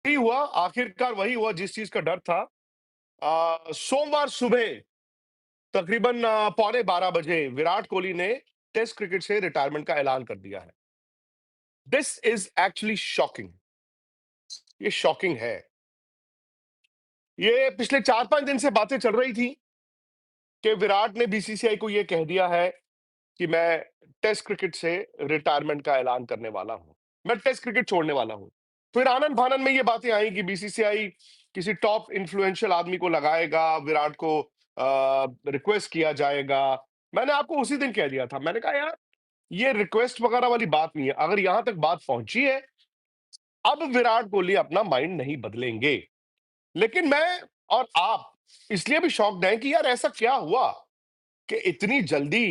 वही हुआ, आखिरकार वही हुआ जिस चीज का डर था। सोमवार सुबह तकरीबन पौने 12 बजे विराट कोहली ने टेस्ट क्रिकेट से रिटायरमेंट का ऐलान कर दिया है। This is actually shocking. ये शॉकिंग है। ये पिछले 4-5 दिन से बातें चल रही थी कि विराट ने बीसीसीआई को ये कह दिया है कि मैं टेस्ट क्रिकेट से रिटायरमेंट का ऐलान करने वाला हूं, मैं टेस्ट क्रिकेट छोड़ने वाला हूं। फिर आनंद फानन में ये बातें आई कि बीसीसीआई किसी टॉप इन्फ्लुएंशियल आदमी को लगाएगा, विराट को रिक्वेस्ट किया जाएगा। मैंने आपको उसी दिन कह दिया था, मैंने कहा यार ये रिक्वेस्ट वगैरह वाली बात नहीं है। अगर यहां तक बात पहुंची है, अब विराट कोहली अपना माइंड नहीं बदलेंगे। लेकिन मैं और आप इसलिए भी शॉक्ड हैं कि यार ऐसा क्या हुआ कि इतनी जल्दी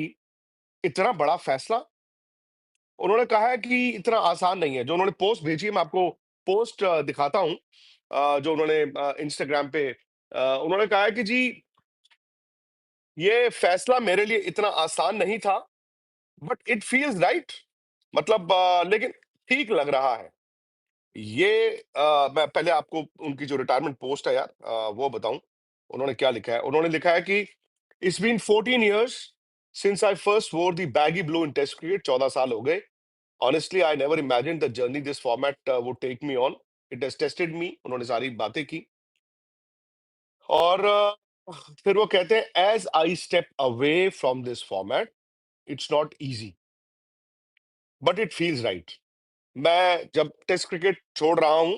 इतना बड़ा फैसला। उन्होंने कहा है कि इतना आसान नहीं है। जो उन्होंने पोस्ट भेजी है, मैं आपको पोस्ट दिखाता हूं, जो उन्होंने इंस्टाग्राम पे उन्होंने कहा है कि जी ये फैसला मेरे लिए इतना आसान नहीं था, बट इट फील्स राइट। मतलब लेकिन ठीक लग रहा है। ये मैं पहले आपको उनकी जो रिटायरमेंट पोस्ट है यार, वो बताऊं। उन्होंने क्या लिखा है। उन्होंने लिखा है कि it's been 14 years since I first wore the baggy blue in test cricket. 14 साल हो गए। Honestly, I never imagined the journey this format would take me on. It has tested me. उन्होंने सारी बातें की। और फिर वो कहते हैं as I step away from this format, it's not easy but it feels right. मैं जब टेस्ट क्रिकेट छोड़ रहा हूं,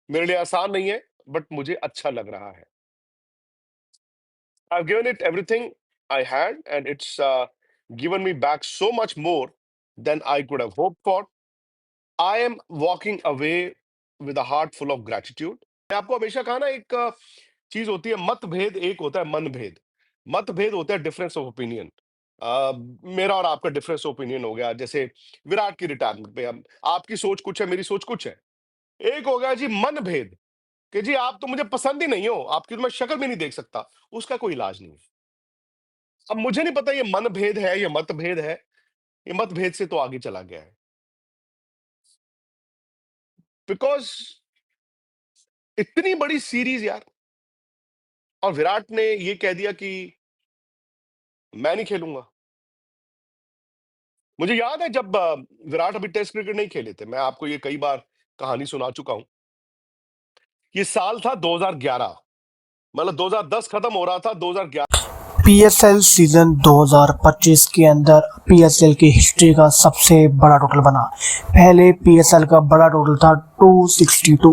मेरे लिए आसान नहीं है, बट मुझे अच्छा लग रहा है। I've given it everything I had, and it's given me back so much more than I could have hoped for. I am walking away with a heart full of gratitude. मैं आपको हमेशा कहा ना, एक चीज होती है मतभेद, एक होता है मनभेद। मतभेद होता है डिफरेंस ऑफ ओपिनियन। मेरा और आपका डिफरेंस ओपिनियन हो गया, जैसे विराट की रिटायरमेंट पे हम, आपकी सोच कुछ है, मेरी सोच कुछ है। एक हो गया जी मनभेद, कि जी आप तो मुझे पसंद ही नहीं हो, आपकी तो मैं शक्ल भी नहीं देख सकता। उसका कोई इलाज नहीं है। अब मुझे नहीं पता ये मनभेद है या मतभेद है। ये मतभेद से तो आगे चला गया है, बिकॉज इतनी बड़ी सीरीज यार, और विराट ने ये कह दिया कि मैं नहीं खेलूंगा। मुझे याद है जब विराट अभी टेस्ट क्रिकेट नहीं खेले थे, मैं आपको ये कई बार कहानी सुना चुका हूं। ये साल था 2011, मतलब 2010 खत्म हो रहा था, 2011। पीएसएल सीजन 2025 के अंदर पीएसएल की हिस्ट्री का सबसे बड़ा टोटल बना। पहले पीएसएल का बड़ा टोटल था 262।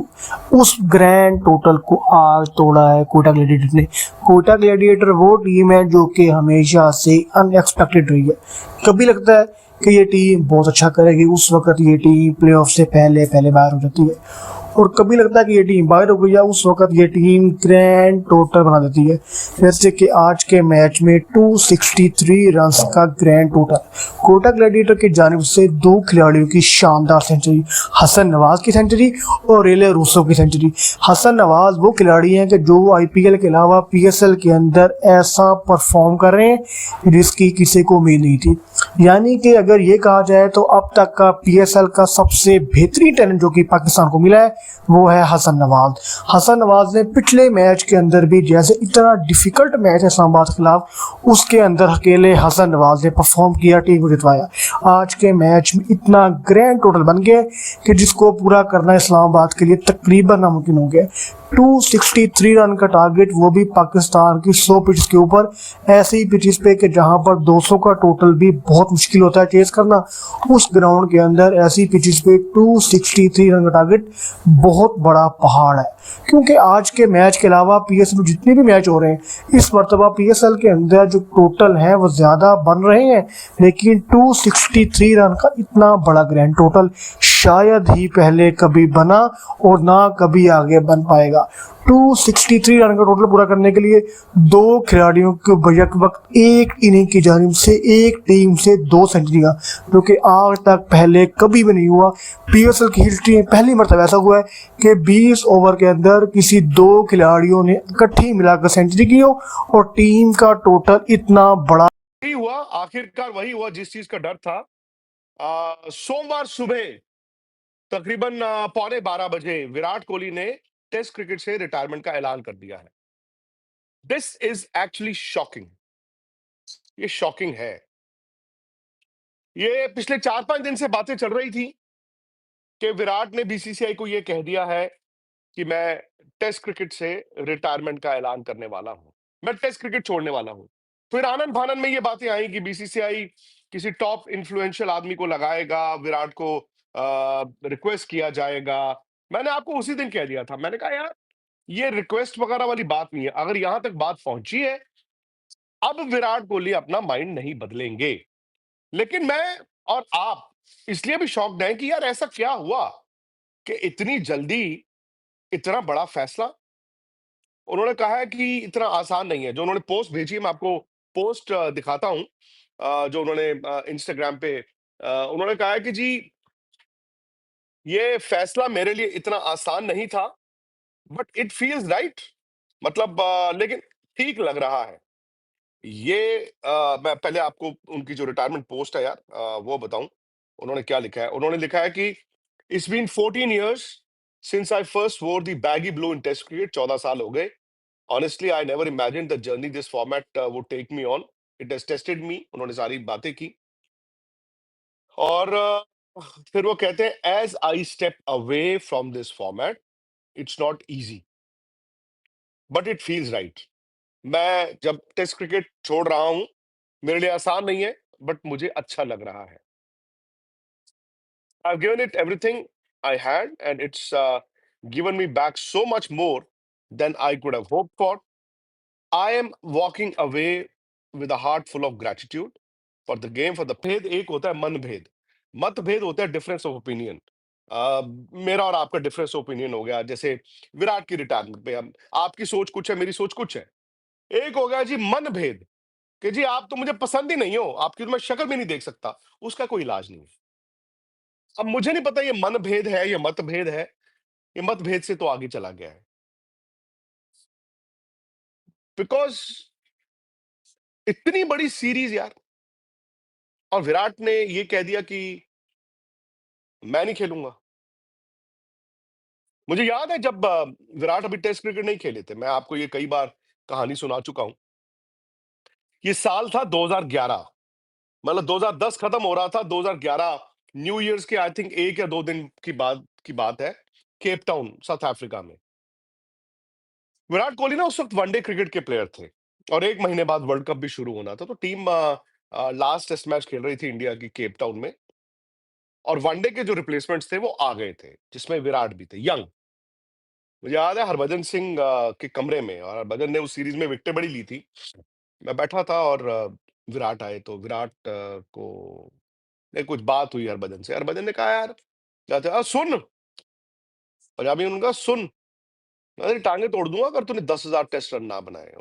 उस ग्रैंड टोटल को आज तोड़ा है कोटा ग्लैडिएटर ने। कोटा ग्लैडिएटर वो टीम है जो कि हमेशा से अनएक्सपेक्टेड रही है। कभी लगता है कि ये टीम बहुत अच्छा करेगी, उस वक्त ये टीम प्लेऑफ से पहले पहले बाहर हो जाती है। और कभी लगता है कि ये टीम बाहर हो गई है, उस वक्त ये टीम ग्रैंड टोटल बना देती है। जैसे कि आज के मैच में 263 रन्स का ग्रैंड टोटल। कोटा ग्लैडिएटर की जानिब से दो खिलाड़ियों की शानदार सेंचुरी, हसन नवाज की सेंचुरी और रेले रूसो की सेंचुरी। हसन नवाज वो खिलाड़ी हैं कि जो आईपीएल के अलावा पीएसएल के अंदर ऐसा परफॉर्म कर रहे हैं जिसकी किसी को उम्मीद नहीं थी। यानी कि अगर ये कहा जाए तो अब तक का पीएसएल का सबसे बेहतरीन टैलेंट जो कि पाकिस्तान को मिला है वो है हसन नवाज। हसन नवाज ने पिछले मैच के अंदर भी, जैसे इतना डिफिकल्ट मैच है इस्लामाबाद के खिलाफ, उसके अंदर अकेले हसन नवाज ने परफॉर्म किया, टीम को जितवाया। आज के मैच में इतना ग्रैंड टोटल बन गया कि जिसको पूरा करना इस्लामाबाद के लिए तकरीबन नामुमकिन हो गया। 263 रन का टारगेट, वो भी पाकिस्तान की 100 पिचेस के ऊपर, ऐसी पिचेस पे कि जहां पर 200 का टोटल भी बहुत मुश्किल होता है चेस करना। उस ग्राउंड के अंदर ऐसी पिचेस पे 263 रन का टारगेट बहुत बड़ा पहाड़ है। क्योंकि आज के मैच के अलावा पीएसएल में जितने भी मैच हो रहे हैं इस मरतबा पीएसएल के अंदर जो टोटल है वो ज्यादा बन रहे हैं, लेकिन 263 रन का इतना बड़ा ग्रैंड टोटल शायद ही पहले कभी बना और ना कभी आगे बन पाएगा। 263 रन का टोटल पूरा करने के लिए दो खिलाड़ियों के बैक वक्त एक इनिंग की जानिब से एक टीम से दो सेंचुरियां, जो कि आज तक पहले कभी भी नहीं हुआ। पीएसएल की हिस्ट्री में पहली मरतबा ऐसा हुआ है कि 20 ओवर के अंदर किसी दो खिलाड़ियों ने इकट्ठी मिलाकर सेंचुरी की हो और टीम का टोटल इतना बड़ा वही हुआ, आखिरकार वही हुआ जिस चीज का डर था। सोमवार सुबह तकरीबन पौने 12 बजे विराट कोहली ने टेस्ट क्रिकेट से रिटायरमेंट का ऐलान कर दिया है। This is actually shocking. ये शॉकिंग है। ये पिछले 4-5 दिन से बातें चल रही थी कि विराट ने बीसीसीआई को ये कह दिया है कि मैं टेस्ट क्रिकेट से रिटायरमेंट का ऐलान करने वाला हूं। मैं टेस्ट क्रिकेट छोड़ने वाला हूं। फिर आनंद फानन में ये बातें आई कि बीसीसीआई किसी टॉप इन्फ्लुएंशियल आदमी को लगाएगा, विराट को रिक्वेस्ट किया जाएगा। मैंने आपको उसी दिन कह दिया था, मैंने कहा यार ये रिक्वेस्ट वगैरह वाली बात नहीं है। अगर यहां तक बात पहुंची है, अब विराट कोहली अपना माइंड नहीं बदलेंगे। लेकिन मैं और आप इसलिए भी शॉक्ड हैं कि यार ऐसा क्या हुआ कि इतनी जल्दी इतना बड़ा फैसला। उन्होंने कहा है कि इतना आसान नहीं है। जो उन्होंने पोस्ट भेजी है, मैं आपको पोस्ट दिखाता हूं, जो उन्होंने इंस्टाग्राम पे उन्होंने कहा है कि जी ये फैसला मेरे लिए इतना आसान नहीं था, बट इट फील्स राइट। मतलब लेकिन ठीक लग रहा है। ये मैं पहले आपको उनकी जो रिटायरमेंट पोस्ट है यार, वो बताऊं उन्होंने क्या लिखा है। उन्होंने लिखा है कि it's been 14 years since I first wore the baggy blue in test cricket। 14 साल हो गए। Honestly, I never imagined the journey this format would take me on. It has tested me। उन्होंने सारी बातें की और फिर वो कहते हैं as I step away from this format, it's not easy but it feels right. मैं जब टेस्ट क्रिकेट छोड़ रहा हूं, मेरे लिए आसान नहीं है, बट मुझे अच्छा लग रहा है। I've given it everything I had, and it's given me back so much more than I could have hoped for। I am walking away with a heart full of gratitude for the game, for the भेद एक होता है मन भेद, मतभेद होता है difference of opinion. मेरा और आपका डिफरेंस ओपिनियन हो गया, जैसे विराट की रिटायरमेंट पे हम आपकी सोच कुछ है, मेरी सोच कुछ है। एक हो गया जी मन भेद कि जी आप तो मुझे पसंद ही नहीं हो, आपकी तो मैं शक्ल भी नहीं देख सकता। उसका कोई इलाज नहीं है। अब मुझे नहीं पता ये मनभेद है या मतभेद है। ये मतभेद से तो आगे चला गया है, बिकॉज इतनी बड़ी सीरीज यार, और विराट ने ये कह दिया कि मैं नहीं खेलूंगा। मुझे याद है जब विराट अभी टेस्ट क्रिकेट नहीं खेले थे, मैं आपको ये कई बार कहानी सुना चुका हूं। ये साल था 2011, मतलब 2010 खत्म हो रहा था, 2011 न्यू ईयर्स के आई थिंक 1 या 2 दिन की बात है, केप टाउन साउथ अफ्रीका में। विराट कोहली ना उस वक्त वनडे क्रिकेट के प्लेयर थे, और 1 महीने बाद वर्ल्ड कप भी शुरू होना था। तो टीम लास्ट टेस्ट मैच खेल रही थी इंडिया की केप टाउन में, और वनडे के जो रिप्लेसमेंट्स थे वो आ गए थे, जिसमें विराट भी थे यंग। मुझे याद है हरभजन सिंह के कमरे में, और हरभजन ने उस सीरीज में विकेटें बड़ी ली थी। मैं बैठा था और विराट आए, तो विराट को ने कुछ बात हुई हरभजन से। हरभजन ने कहा यार क्या था, सुन, पंजाबी में उनका सुन, मैं तेरी टांगे तोड़ दूंगा अगर तूने 10,000 टेस्ट रन ना बनाए।